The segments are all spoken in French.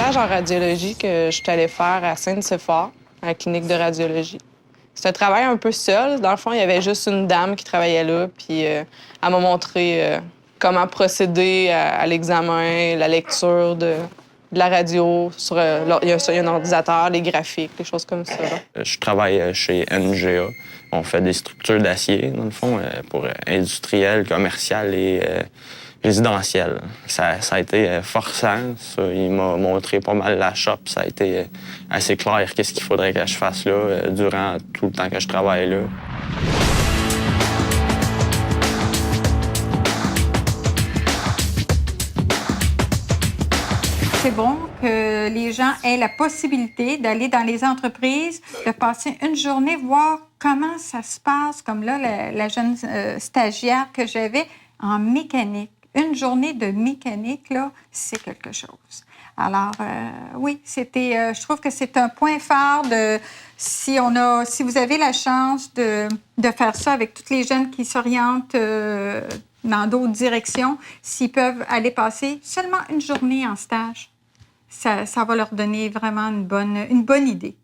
stage en radiologie que je suis allée faire à Sainte-Séphore, à la clinique de radiologie. C'est un travail un peu seul. Dans le fond, il y avait juste une dame qui travaillait là, puis elle m'a montré comment procéder à l'examen, la lecture de la radio. Il y a un ordinateur, les graphiques, des choses comme ça. Je travaille chez NGA. On fait des structures d'acier, dans le fond, pour industriel, commercial et résidentiel. Ça a été forçant. Ça. Il m'a montré pas mal la shop. Ça a été assez clair qu'est-ce qu'il faudrait que je fasse là durant tout le temps que je travaille là. C'est bon que les gens aient la possibilité d'aller dans les entreprises, de passer une journée, voir comment ça se passe, comme là, la jeune stagiaire que j'avais en mécanique. Une journée de mécanique, là, c'est quelque chose. Alors, oui, je trouve que c'est un point fort si vous avez la chance de faire ça avec tous les jeunes qui s'orientent dans d'autres directions, s'ils peuvent aller passer seulement une journée en stage. Ça va leur donner vraiment une bonne idée.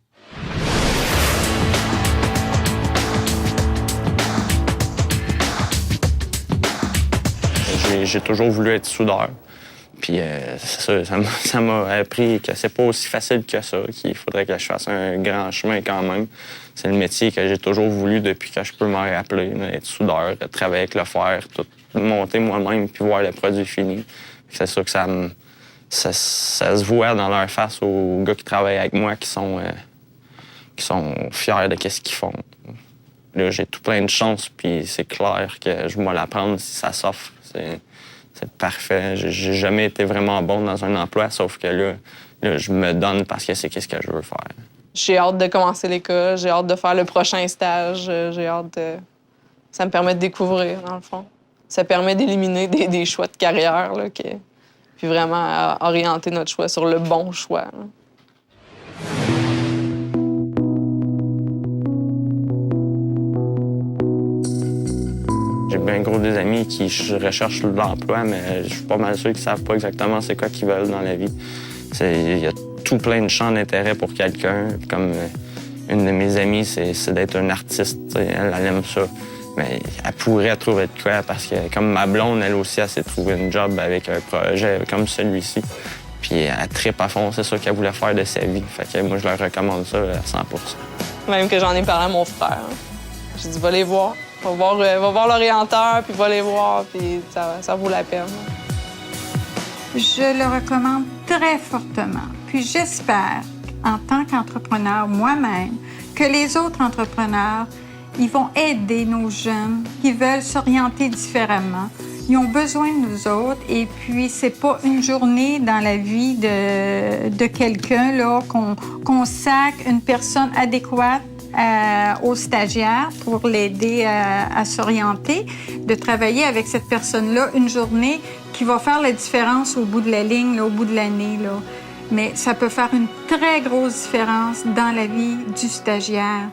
J'ai toujours voulu être soudeur. Puis ça m'a appris que c'est pas aussi facile que ça, qu'il faudrait que je fasse un grand chemin quand même. C'est le métier que j'ai toujours voulu depuis que je peux m'en rappeler, là, être soudeur, travailler avec le fer, tout monter moi-même puis voir le produit fini. C'est sûr que ça se voit dans leur face aux gars qui travaillent avec moi qui sont fiers de ce qu'ils font. Là, j'ai tout plein de chance, puis c'est clair que je vais l'apprendre si ça s'offre. C'est parfait. J'ai jamais été vraiment bon dans un emploi, sauf que là je me donne parce que c'est ce que je veux faire. J'ai hâte de commencer l'école, j'ai hâte de faire le prochain stage, j'ai hâte de... Ça me permet de découvrir, dans le fond. Ça permet d'éliminer des choix de carrière, là, puis vraiment orienter notre choix sur le bon choix. Là. J'ai bien gros des amis qui recherchent l'emploi, mais je suis pas mal sûr qu'ils savent pas exactement c'est quoi qu'ils veulent dans la vie. Il y a tout plein de champs d'intérêt pour quelqu'un. Comme une de mes amies, c'est d'être un artiste. Elle aime ça. Mais elle pourrait trouver de quoi parce que, comme ma blonde, elle aussi, elle s'est trouvé une job avec un projet comme celui-ci. Puis elle trippe à fond, c'est ça qu'elle voulait faire de sa vie. Fait que moi, je leur recommande ça à 100 %. Même que j'en ai parlé à mon frère. J'ai dit, va les voir. Va voir l'orienteur, puis va les voir, puis ça vaut la peine. Je le recommande très fortement. Puis j'espère, en tant qu'entrepreneur moi-même, que les autres entrepreneurs, ils vont aider nos jeunes qui veulent s'orienter différemment. Ils ont besoin de nous autres. Et puis, c'est pas une journée dans la vie de quelqu'un là qu'on sacre une personne adéquate aux stagiaires pour l'aider à s'orienter, de travailler avec cette personne-là une journée qui va faire la différence au bout de la ligne, là, au bout de l'année. Là. Mais ça peut faire une très grosse différence dans la vie du stagiaire.